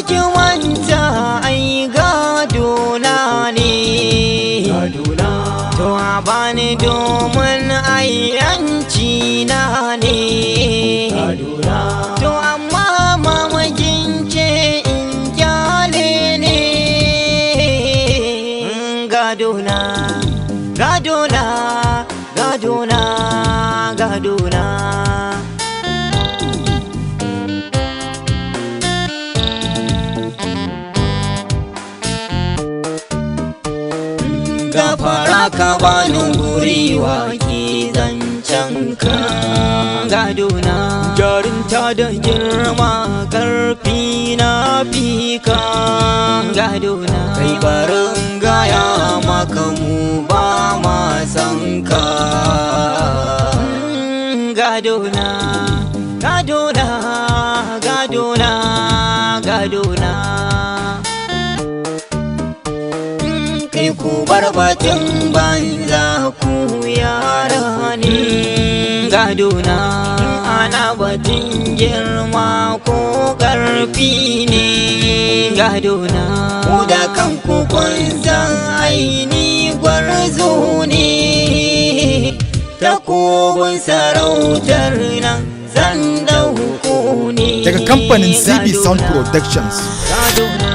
ki wanta ai gadona ne, to a bani domin ai yanci na ne, to amma mamakin ce in kyale ne. Gadona, gadona, gadona, gadona. Gafara ka bani guri wake zancen ka, gadona. Jarinta da girma karfi na fika, gadona. Kai barin gaya maka mu ba ma san ka, gadona, gadona, gadona, gadona. Kai ku barbatin banza ku yara ne, gadona. Ana batun girma ko ƙarfi ne, gadona. Ku da kanku kun san aini gwarzo ne, takobin sarautar nan zan dauko ne. Daga kamfanin CB Sound Productions. Gadona.